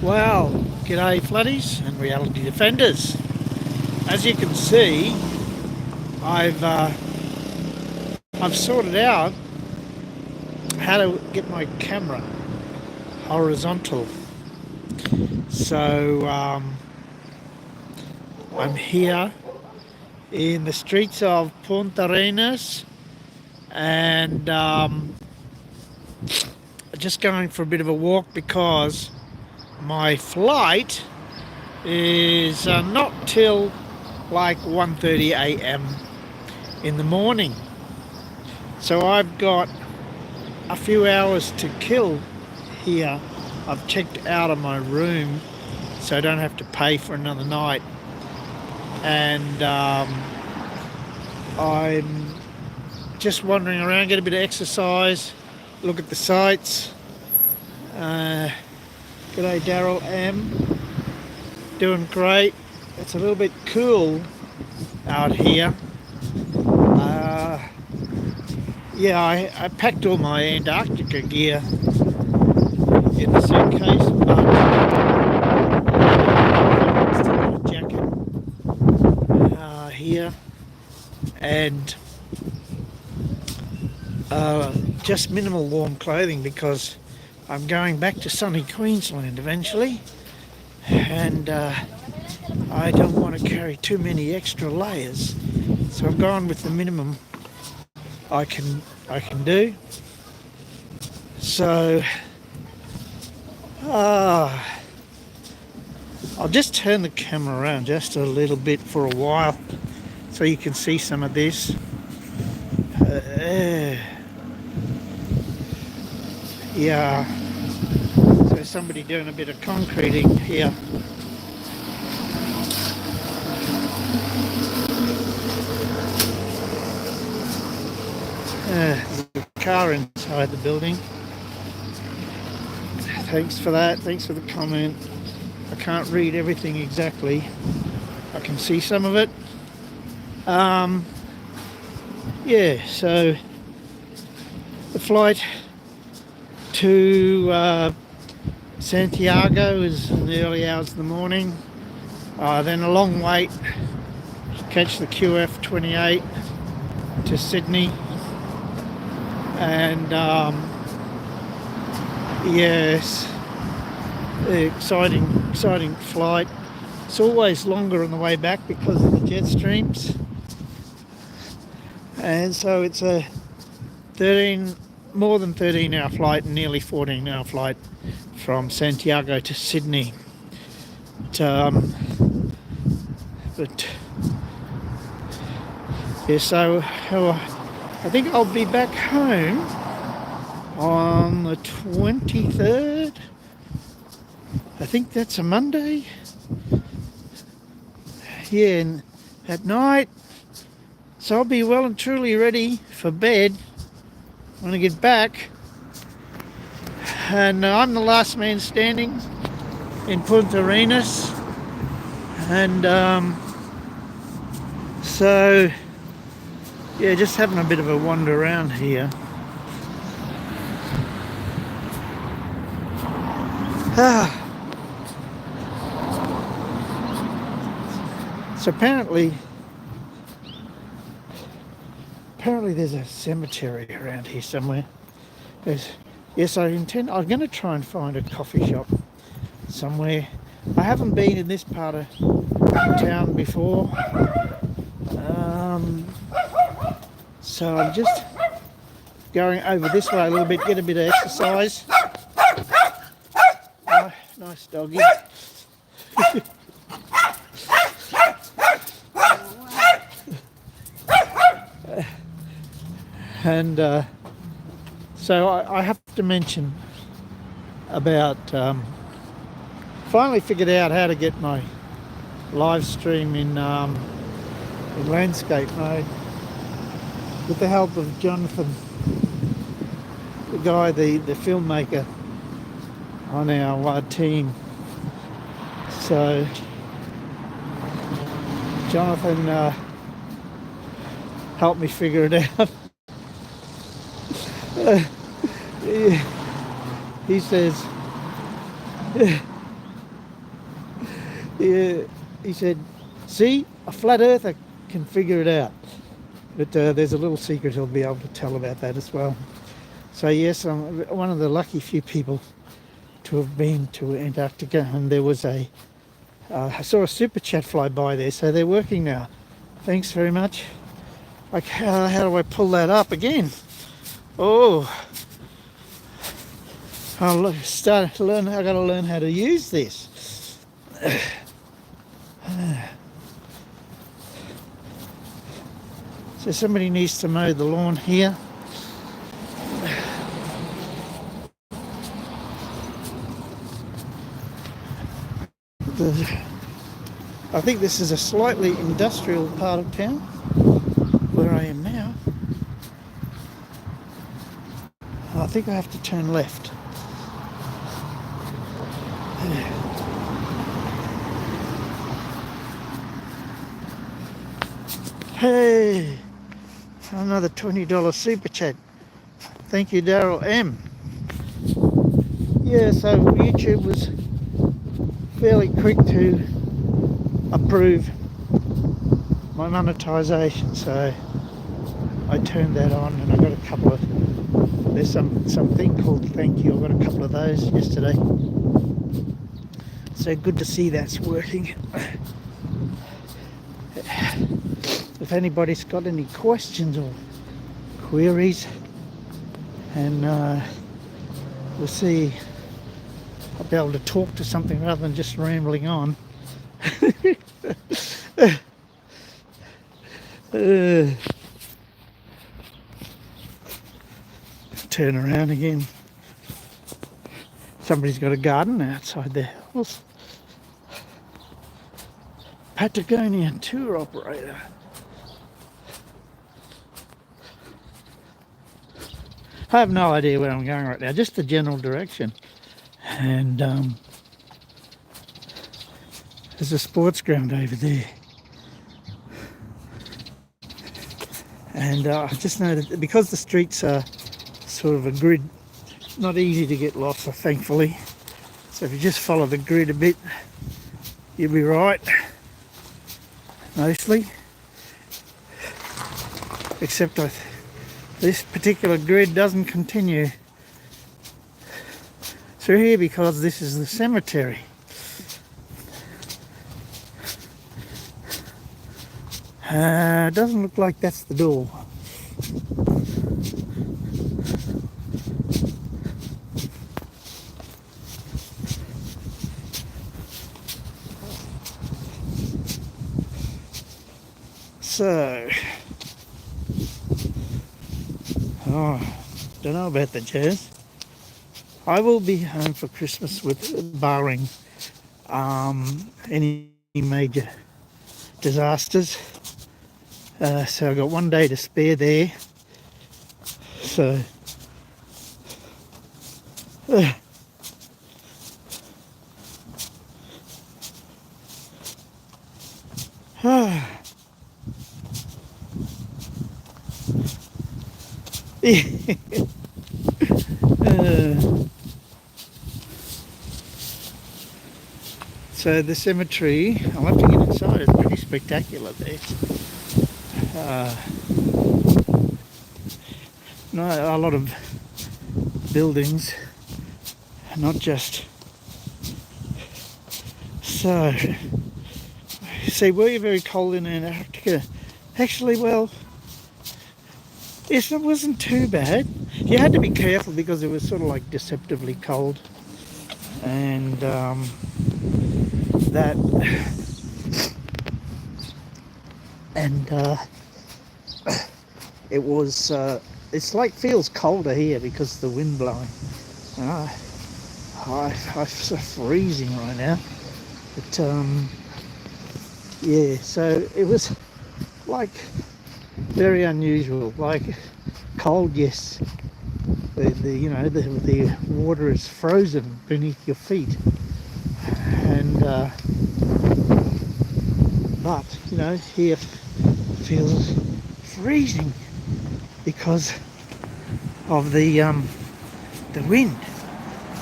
Well, g'day floodies and reality defenders. As you can see, I've uh, I've sorted out how to get my camera horizontal. So I'm here in the streets of Punta Arenas and just going for a bit of a walk because my flight is not till like 1:30 a.m. in the morning. So I've got a few hours to kill here. I've checked out of my room so I don't have to pay for another night. And I'm just wandering around, get a bit of exercise, look at the sights. G'day Daryl M. Doing great. It's a little bit cool out here. Yeah, I packed all my Antarctica gear in the suitcase, but still got a jacket here and just minimal warm clothing because I'm going back to sunny Queensland eventually, and I don't want to carry too many extra layers, so I've gone with the minimum I can do. So I'll just turn the camera around just a little bit for a while so you can see some of this. Yeah, so somebody doing a bit of concreting here. There's a car inside the building. Thanks for that. Thanks for the comment. I can't read everything exactly. I can see some of it. Yeah, so the flight to Santiago is in the early hours of the morning. Then a long wait to catch the QF28 to Sydney. And yes, exciting flight. It's always longer on the way back because of the jet streams, and so it's a more than 13-hour flight and nearly 14-hour flight from Santiago to Sydney. But yeah, so I think I'll be back home on the 23rd. I think that's a Monday. Yeah, and at night. So I'll be well and truly ready for bed when I get back. And I'm the last man standing in Punta Arenas. And so yeah, just having a bit of a wander around here. So apparently there's a cemetery around here somewhere. Yes, I'm going to try and find a coffee shop somewhere. I haven't been in this part of town before. So I'm just going over this way a little bit, get a bit of exercise. Oh, nice doggy. And so I have to mention about finally figured out how to get my live stream in landscape mode with the help of Jonathan, the guy, the filmmaker on our team. So Jonathan helped me figure it out. He says He said, see, a flat earther can figure it out. But there's a little secret he'll be able to tell about that as well. So yes, I'm one of the lucky few people to have been to Antarctica, and there was I saw a super chat fly by there, so they're working now. Thanks very much. Like, how do I pull that up again? Oh, I'll start to learn. I got to learn how to use this. So somebody needs to mow the lawn here. I think this is a slightly industrial part of town where I am now. I think I have to turn left. Hey, another $20 super chat. Thank you, Daryl M. Yeah, so YouTube was fairly quick to approve my monetization, so I turned that on, and I got a couple of, there's something called thank you. I got a couple of those yesterday, so good to see that's working. If anybody's got any questions or queries, and we'll see, I'll be able to talk to something rather than just rambling on. Turn around again. Somebody's got a garden outside their house. Patagonian tour operator. I have no idea where I'm going right now, just the general direction. And there's a sports ground over there. And I just know that because the streets are sort of a grid, not easy to get lost, thankfully. So if you just follow the grid a bit, you'll be right, mostly. Except this particular grid doesn't continue through here because this is the cemetery. Doesn't look like that's the door. So, don't know about the jazz. I will be home for Christmas with barring any major disasters. So I've got one day to spare there. So so the cemetery, I'll have to get inside, it's pretty spectacular there. No, a lot of buildings, not just. So, see, were you very cold in Antarctica? Actually, well, yes, it wasn't too bad. You had to be careful because it was sort of like deceptively cold, and it was. It's like feels colder here because of the wind blowing. I'm so freezing right now. But yeah, so it was like very unusual. Like cold, yes. The water is frozen beneath your feet, and but here feels freezing because of the wind.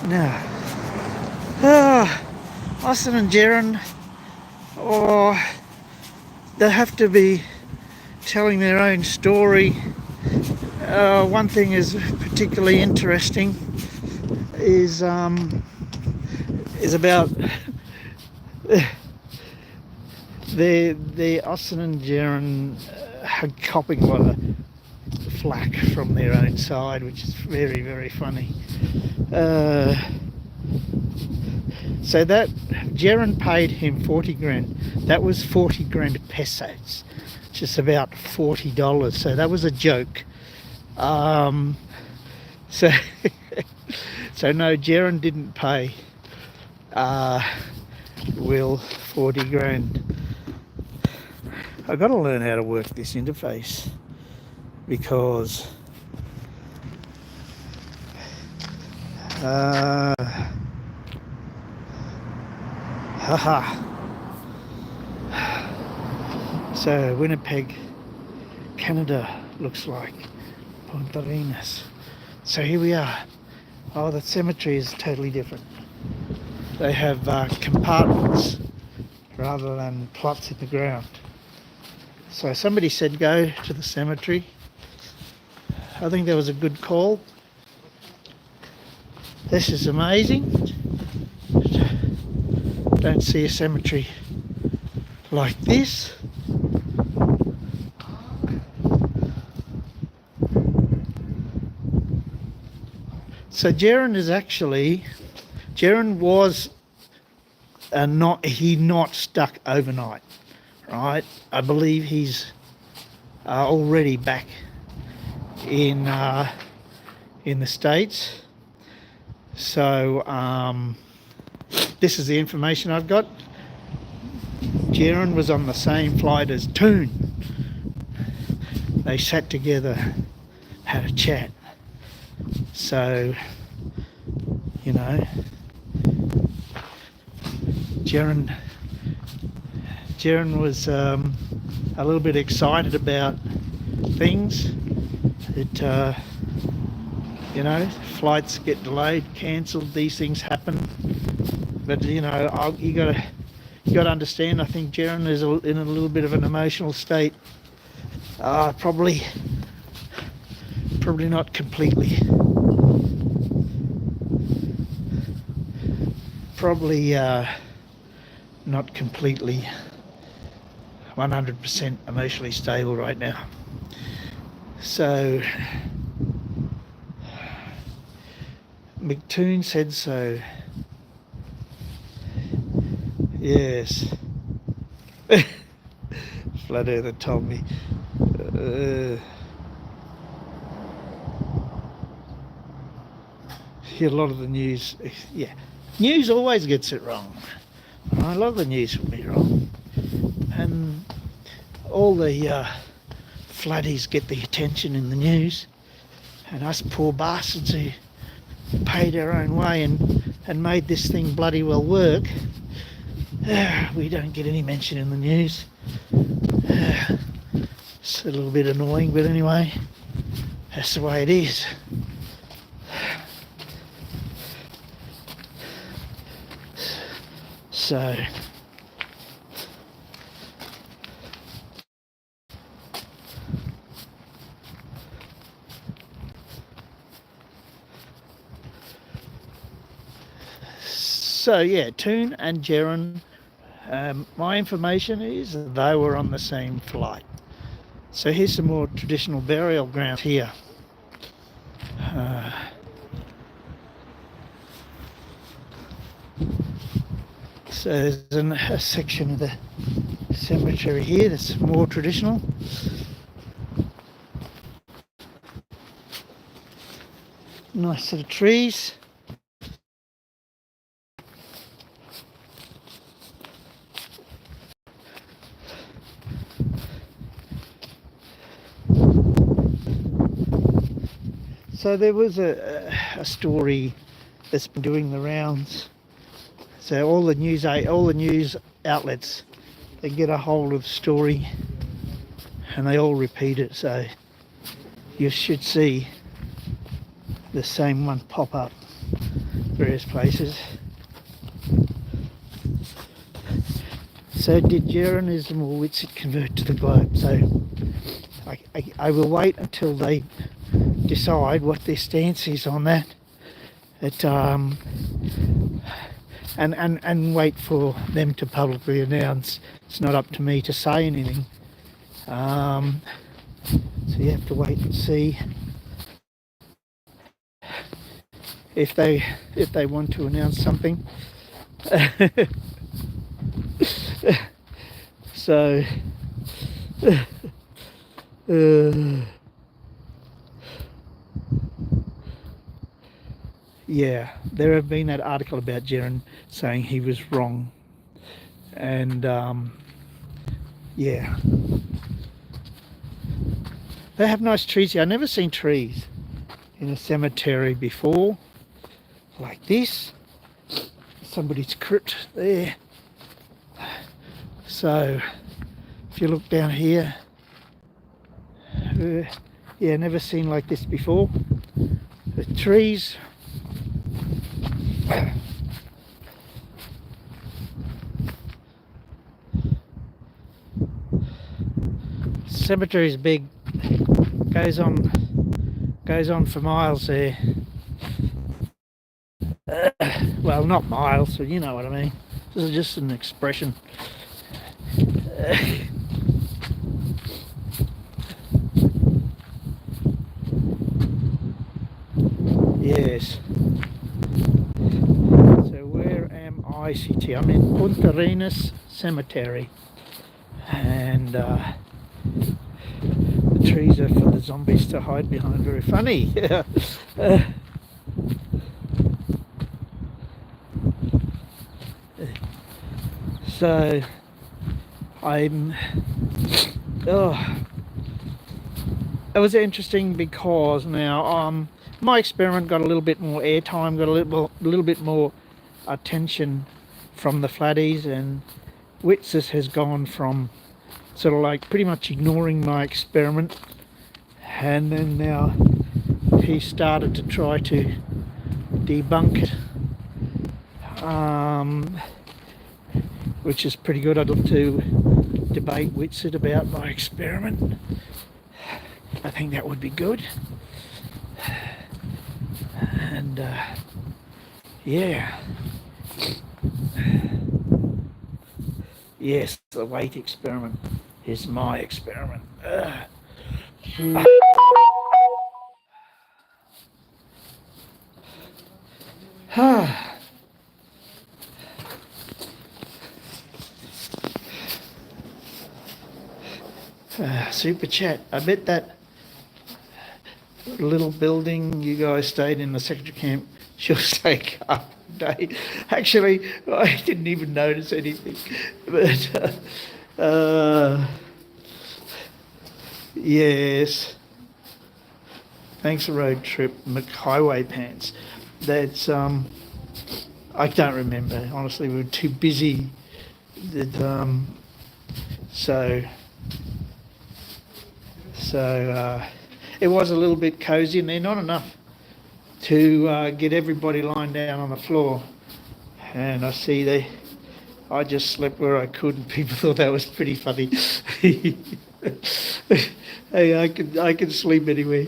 Now, Austin and Jaron, or they have to be telling their own story. One thing is particularly interesting is about the Austin and Jaren copping a lot of flack from their own side, which is very, very funny. So that Jaren paid him 40 grand. That was 40 grand pesos, just about $40. So that was a joke. So so no, Jaren didn't pay Will 40 grand. I got to learn how to work this interface because so Winnipeg, Canada looks like Punta Arenas. So here we are. Oh, the cemetery is totally different. They have compartments rather than plots in the ground. So somebody said go to the cemetery. I think that was a good call. This is amazing. Don't see a cemetery like this. So Jaren was not stuck overnight, right? I believe he's already back in the States. So this is the information I've got. Jaren was on the same flight as Toon. They sat together, had a chat. So, you know, Jaren was a little bit excited about things. You know, flights get delayed, cancelled. These things happen. But you know, you got to understand. I think Jaren is in a little bit of an emotional state. Probably not completely. Probably not completely 100% emotionally stable right now. So McToon said so. Yes. Flat Earther told me. A lot of the news, yeah. News always gets it wrong. A lot of the news will be wrong. And all the flatties get the attention in the news. And us poor bastards who paid our own way and made this thing bloody well work, we don't get any mention in the news. It's a little bit annoying, but anyway, that's the way it is. So yeah, Toon and Jaren, my information is they were on the same flight. So here's some more traditional burial ground here. So there's a section of the cemetery here that's more traditional. Nice set of trees. So there was a story that's been doing the rounds. So all the news outlets, they get a hold of the story and they all repeat it. So you should see the same one pop up various places. So did Jeranism or Whitsit convert to the globe? So I will wait until they decide what their stance is on that. And wait for them to publicly announce. It's not up to me to say anything. So you have to wait and see if they want to announce something. So yeah, there have been that article about Jeren saying he was wrong, and yeah, they have nice trees here. I've never seen trees in a cemetery before like this. Somebody's crypt there. So if you look down here, yeah, never seen like this before. The trees. Cemetery is big. Goes on for miles there. Well, not miles, but you know what I mean. This is just an expression. Yes. So where am I, CT? I'm in Punta Arenas Cemetery, and the trees are for the zombies to hide behind. Very funny. So I'm it was interesting because now my experiment got a little bit more airtime, got a little bit more attention from the flatties, and Witsis has gone from sort of like pretty much ignoring my experiment, and then now he started to try to debunk it, which is pretty good. I'd love to debate Whitsit about my experiment. I think that would be good. And yeah, yes, the weight experiment is my experiment. Super chat. I bet that little building you guys stayed in, the secretary camp, she'll stay up day. Actually, I didn't even notice anything. But yes. Thanks for road trip, highway pants. That's I don't remember. Honestly, we were too busy. So it was a little bit cosy, and they're not enough to get everybody lying down on the floor. And I see I just slept where I could, and people thought that was pretty funny. Hey, I can sleep anywhere.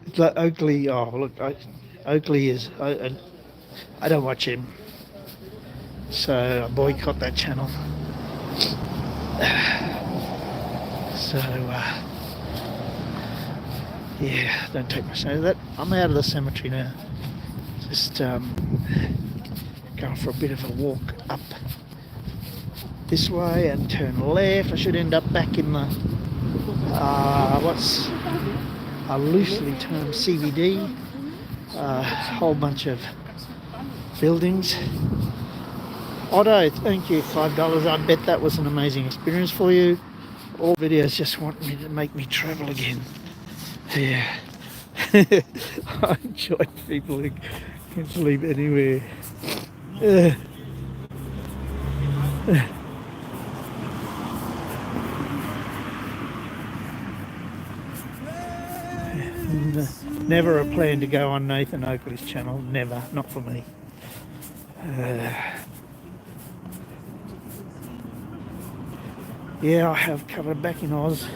It's like Oakley. Oh, look, Oakley is. I don't watch him, so I boycott that channel. So yeah, don't take my say that. I'm out of the cemetery now. Just going for a bit of a walk up this way and turn left. I should end up back in the what's a loosely termed CBD. A whole bunch of buildings. Otto, thank you, $5. I bet that was an amazing experience for you. All videos just want me to make me travel again. Yeah. I enjoy people who can sleep anywhere. Never a plan to go on Nathan Oakley's channel. Never. Not for me. Yeah, I have covered back in Oz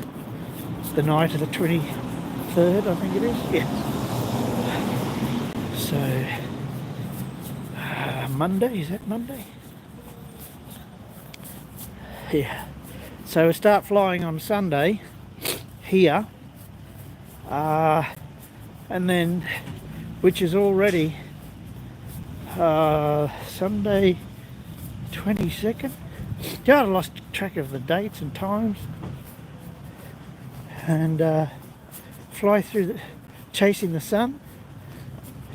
the night of the 23rd, I think it is. Yeah. So, Monday, is that Monday? Yeah. So we start flying on Sunday here, and then, which is already Sunday 22nd. Yeah, I lost track of the dates and times, and fly through chasing the sun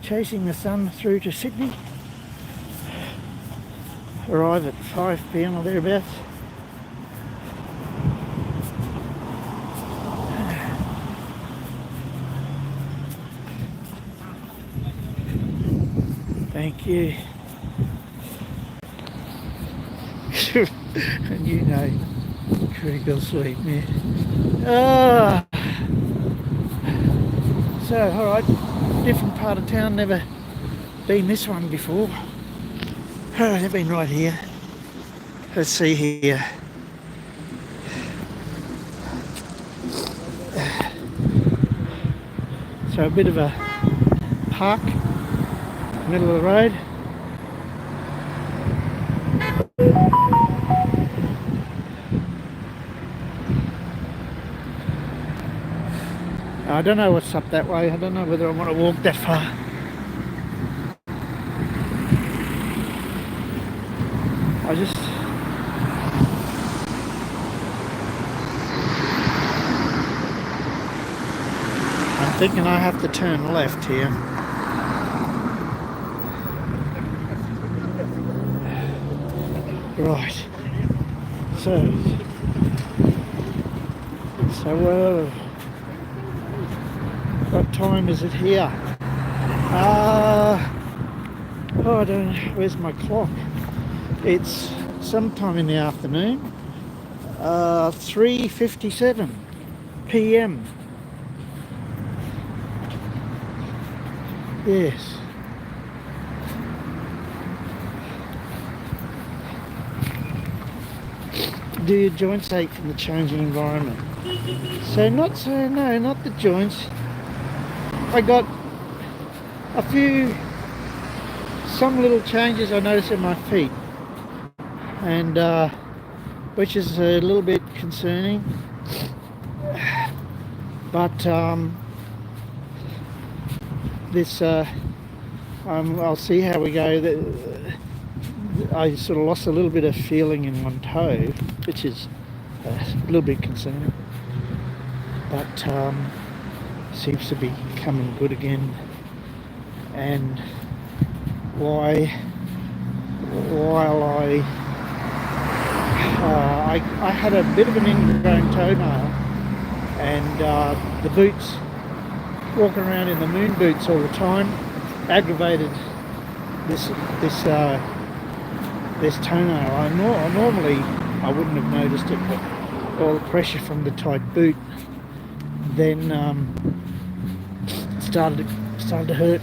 through to Sydney. Arrive at 5 p.m. or thereabouts. Thank you. And you know, critical sleep, yeah. So, alright, different part of town, never been this one before. I've been right here. Let's see here. So a bit of a park, middle of the road. I don't know what's up that way. I don't know whether I want to walk that far. I'm thinking I have to turn left here. Right. So what time is it here? Oh, I don't know. Where's my clock? It's sometime in the afternoon. 3:57 p.m. Yes. Do your joints ache from the changing environment? No, not the joints. I got some little changes I noticed in my feet, and which is a little bit concerning. But I'll see how we go. I sort of lost a little bit of feeling in one toe, which is a little bit concerning, but seems to be coming good again. And while I had a bit of an ingrown toenail, and the boots, walking around in the moon boots all the time, aggravated this toenail. Normally I wouldn't have noticed it, but all the pressure from the tight boot then started to hurt.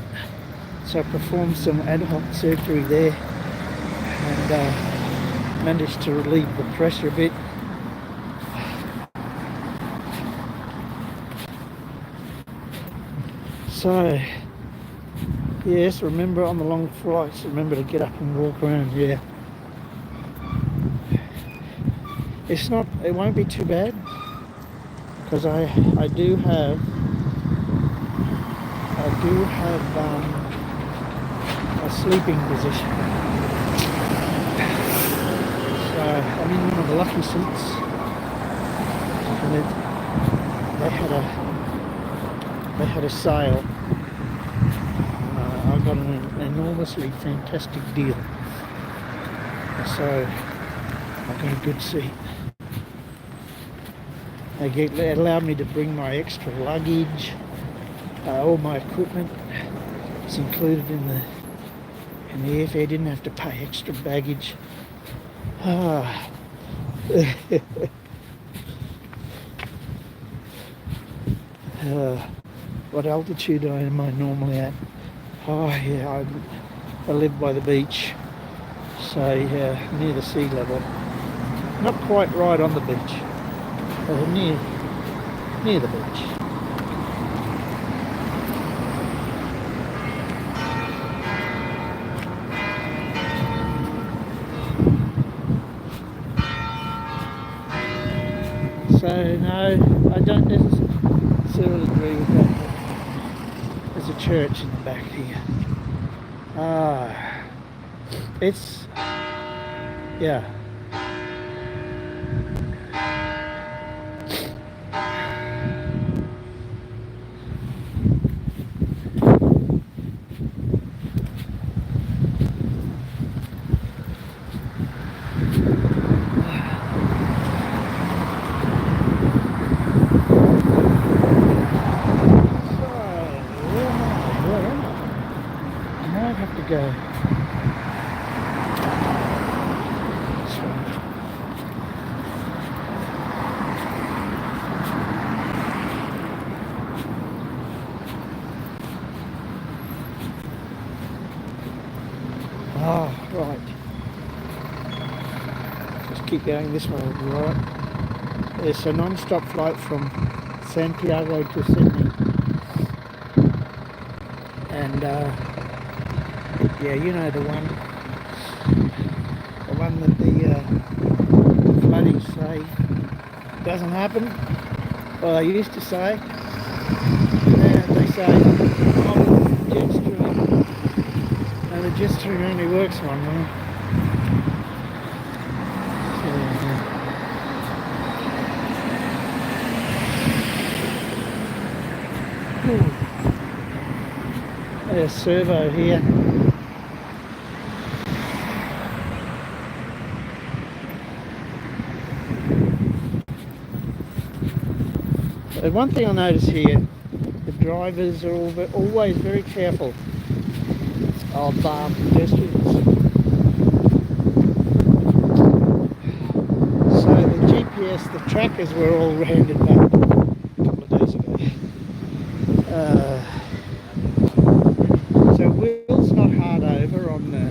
So I performed some ad hoc surgery there, and managed to relieve the pressure a bit. So yes, remember on the long flights, remember to get up and walk around. Yeah, it won't be too bad, because I do have a sleeping position. So I'm in one of the lucky seats, and they had a sale. I got an enormously fantastic deal, so I got a good seat. They allowed me to bring my extra luggage, all my equipment. It's included in the airfare. Didn't have to pay extra baggage. Ah. What altitude am I normally at? Oh yeah, I live by the beach, so yeah, near the sea level. Not quite right on the beach, but near the beach. So no, I don't necessarily agree with that. But there's a church in the back here. Ah, it's yeah. Have to go this way. Ah, right. Just keep going this way, will be right. It's a non-stop flight from Santiago to Sydney, and yeah, you know the one that the floodies say doesn't happen. Well, they used to say. Now they say, oh, jet stream. And the jet stream only works one way. There's a servo here. One thing I notice here, the drivers are always very careful of pedestrians. So the GPS, the trackers were all handed back a couple of days ago. So Will's not hard over on the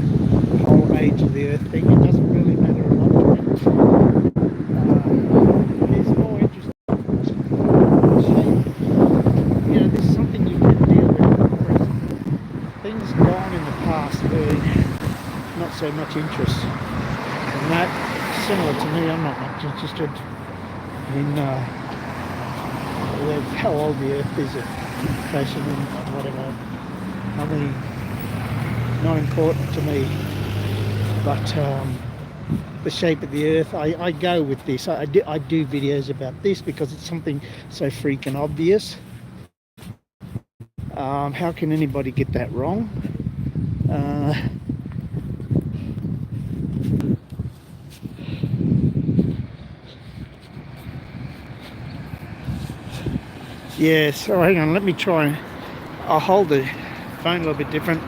whole age of the Earth thing. It doesn't really matter a lot to him. He's more interested in shape. You know, this is something you can deal with in the present. Things gone in the past where not so much interest. And that, similar to me, I'm not much interested in how old the Earth is, fashion and whatever. I mean, not important to me, but the shape of the Earth, I go with this. I do videos about this because it's something so freaking obvious. How can anybody get that wrong? Yeah, so hang on, let me try. I'll hold the phone a little bit different.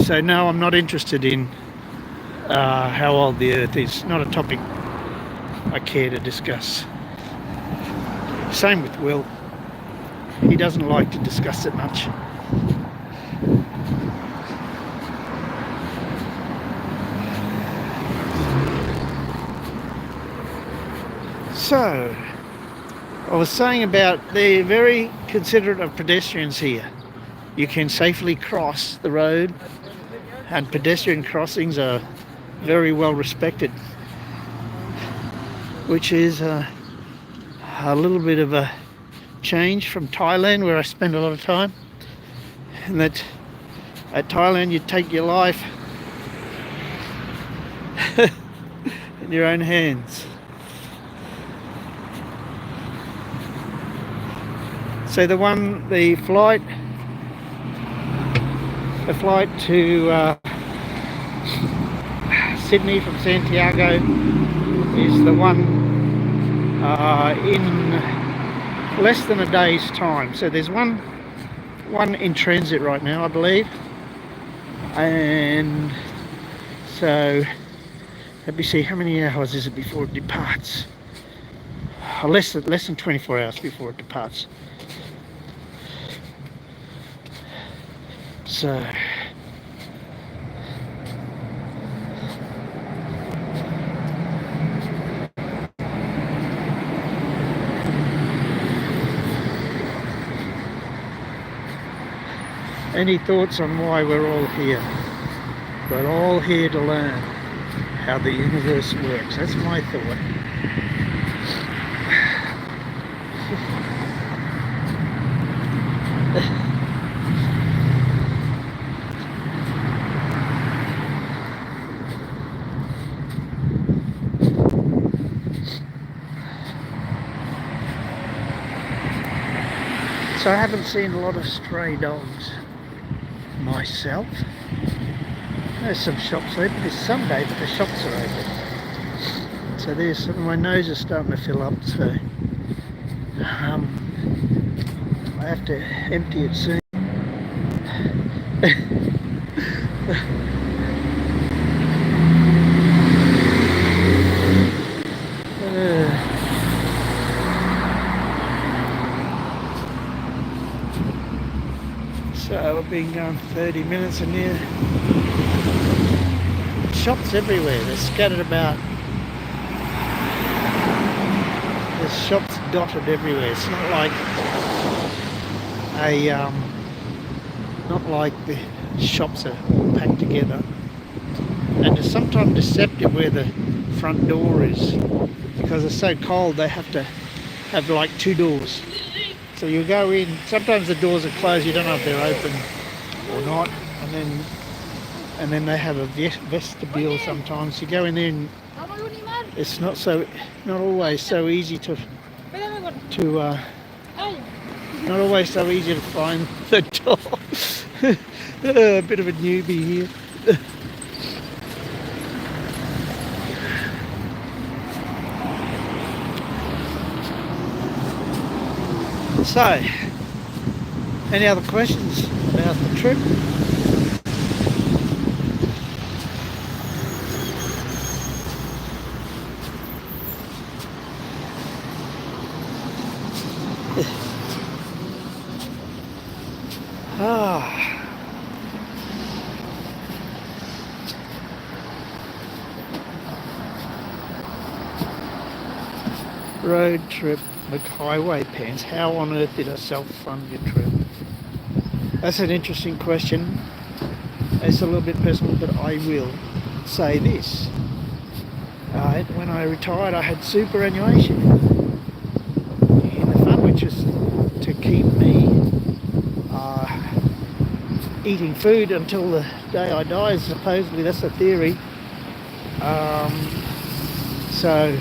So no, I'm not interested in how old the Earth is. Not a topic I care to discuss. Same with Will. He doesn't like to discuss it much. So, I was saying about they're very considerate of pedestrians here. You can safely cross the road, and pedestrian crossings are very well respected, which is a little bit of a change from Thailand, where I spend a lot of time. And that at Thailand you take your life in your own hands. So the flight to Sydney from Santiago is the one in less than a day's time. So there's one in transit right now, I believe, and so Let me see, how many hours is it before it departs? Less than 24 hours before it departs. So any thoughts on why we're all here? We're all here to learn how the universe works. That's my thought. So I haven't seen a lot of stray dogs myself. There's some shops open. It's Sunday, but the shops are open. So there's my nose is starting to fill up. So I have to empty it soon. So I've been going 30 minutes and here. Shops everywhere. They're scattered about. There's shops dotted everywhere. It's not like the shops are all packed together. And it's sometimes deceptive where the front door is, because it's so cold they have to have like two doors. So you go in, sometimes the doors are closed, you don't know if they're open or not, and then they have a vestibule sometimes. You go in there and it's not always so easy to find the door. A bit of a newbie here. So, any other questions about the trip? Road trip, highway pants. How on earth did I self-fund your trip? That's an interesting question. It's a little bit personal, but I will say this. When I retired, I had superannuation in the fund, which is to keep me eating food until the day I die. Supposedly, that's the theory. So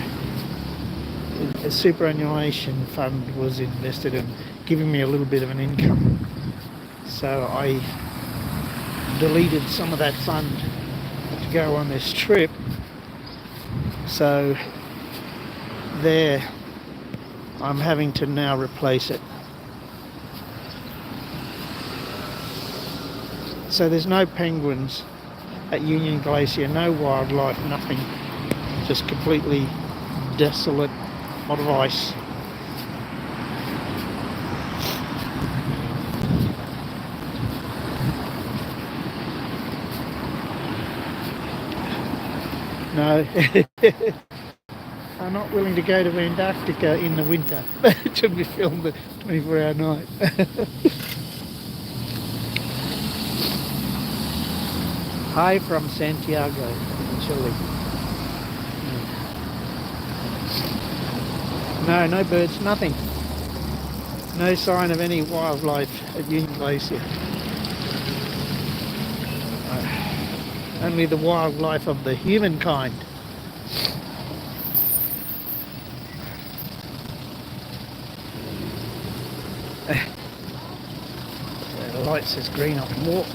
a superannuation fund was invested in giving me a little bit of an income. So I deleted some of that fund to go on this trip. So there, I'm having to now replace it. So there's no penguins at Union Glacier, no wildlife, nothing, just completely desolate, lot of ice. No, I'm not willing to go to Antarctica in the winter to be filmed a 24-hour night. Hi from Santiago, Chile. No birds, nothing. No sign of any wildlife at Union Glacier. Only the wildlife of the humankind. The light says green, I can walk.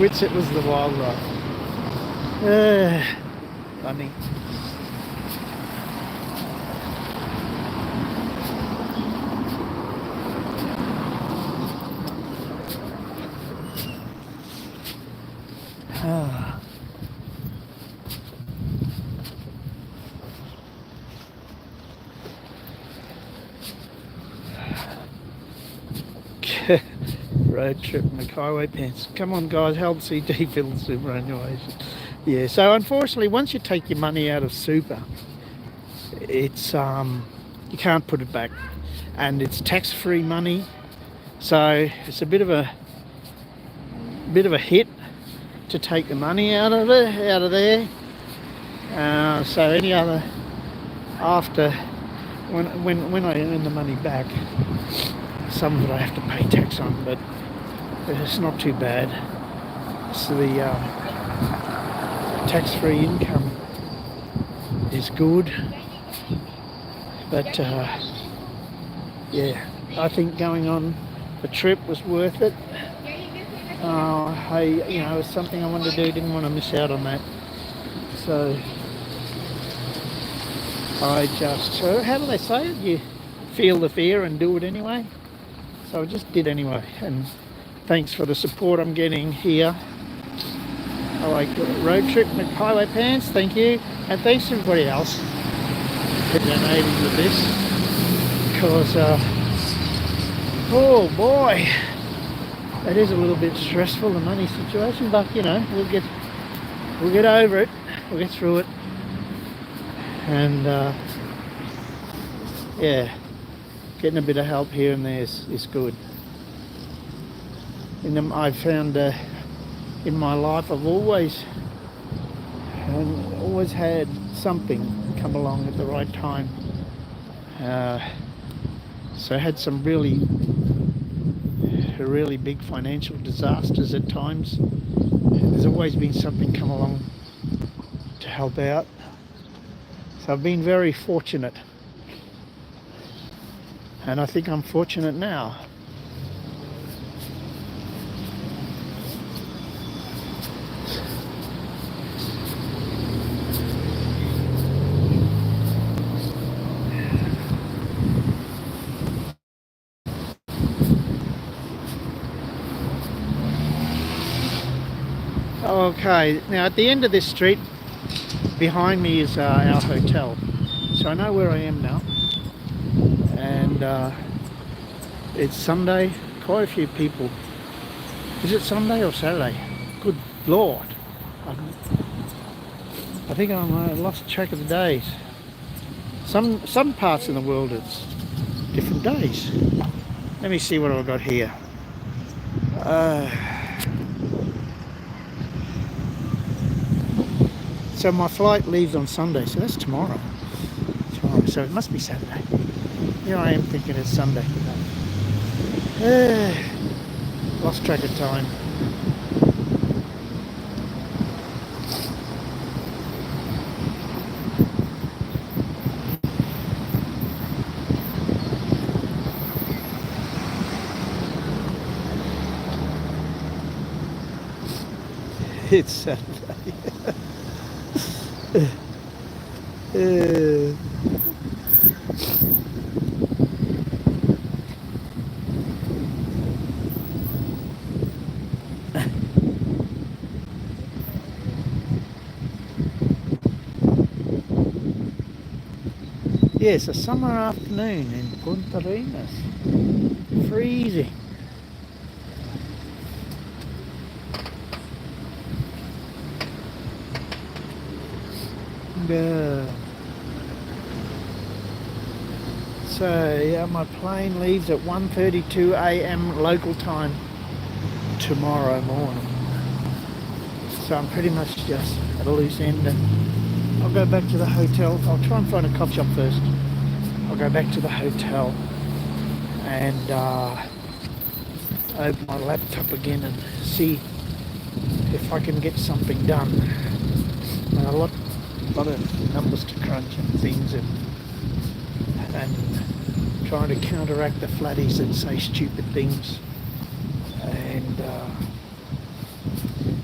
Which it was the wildlife. Funny. Road trip McHighway pants. Come on guys, help CT build superannuation. Yeah, so unfortunately once you take your money out of super, it's you can't put it back, and it's tax-free money, so it's a bit of a hit to take the money out of there. So any other after when I earn the money back, some of it I have to pay tax on, but it's not too bad. So the tax-free income is good, but yeah, I think going on the trip was worth it. You know, it was something I wanted to do, didn't want to miss out on that. So I just, how do they say it? You feel the fear and do it anyway. So I just did anyway, and thanks for the support I'm getting here. I like Road Trip McHighway Pants, thank you, and thanks to everybody else for donating with this, because oh boy, it is a little bit stressful, the money situation, but you know, we'll get over it, we'll get through it, and yeah, getting a bit of help here and there is good. I found in my life I've always had something come along at the right time. So I had some really big financial disasters at times. There's always been something come along to help out. So I've been very fortunate. And I think I'm fortunate now. Okay, now at the end of this street behind me is our hotel, so I know where I am now, and it's Sunday. Quite a few people. Is it Sunday or Saturday? Good Lord, I think I lost track of the days. Some parts of the world it's different days. Let me see what I've got here. So my flight leaves on Sunday, so that's tomorrow. So it must be Saturday. Here I am thinking it's Sunday. Lost track of time. It's Saturday. Yes, a summer afternoon in Punta Arenas. Freezing. So yeah, my plane leaves at 1:32 a.m. local time tomorrow morning. So I'm pretty much just at a loose end, and I'll go back to the hotel. I'll try and find a coffee shop first. I'll go back to the hotel and open my laptop again and see if I can get something done. A lot of numbers to crunch and things, and trying to counteract the flatties that say stupid things, and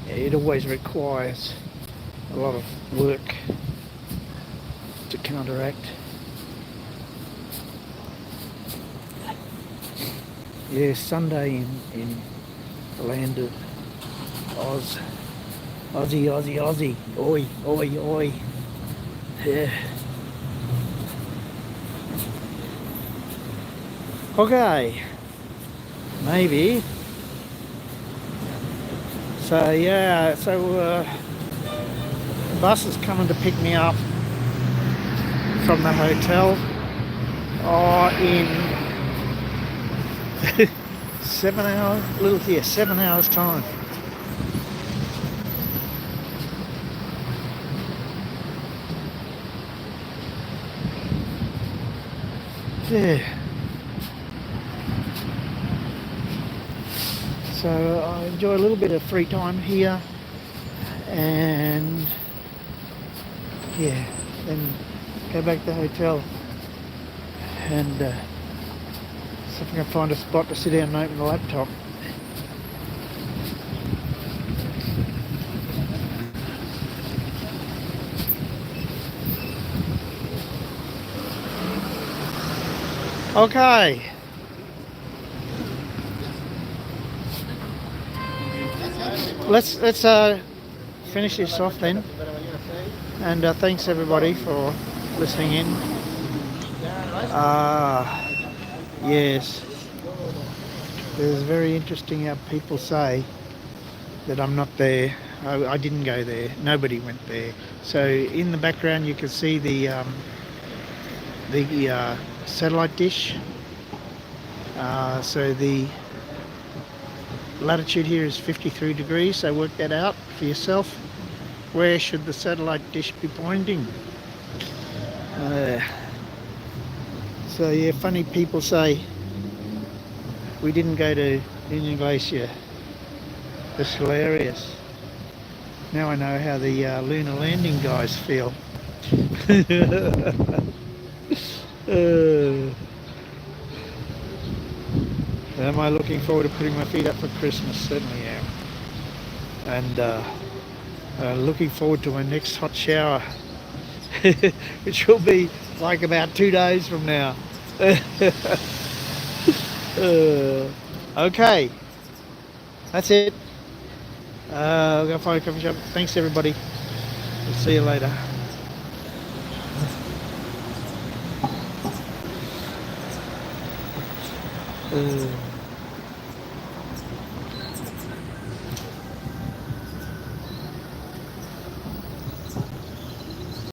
it always requires a lot of work to counteract. Yeah, Sunday in the land of Oz. Aussie. Oi. Yeah. Okay. maybe. So yeah, the bus is coming to pick me up from the hotel in 7 hours, 7 hours time. Yeah. So I enjoy a little bit of free time here, and yeah, then go back to the hotel and see if I can find a spot to sit down and open the laptop. Okay. Let's finish this off then, and thanks everybody for listening in. Yes, it's very interesting how people say that I'm not there. I didn't go there. Nobody went there. So in the background you can see the satellite dish. So the latitude here is 53 degrees, so work that out for yourself. Where should the satellite dish be pointing? So yeah, funny people say we didn't go to Union Glacier. It's hilarious. Now I know how the lunar landing guys feel. Am I looking forward to putting my feet up for Christmas? Certainly am. And looking forward to my next hot shower, which will be like about 2 days from now. Okay, that's it. I'll go find a coffee shop. Thanks everybody. We'll see you later.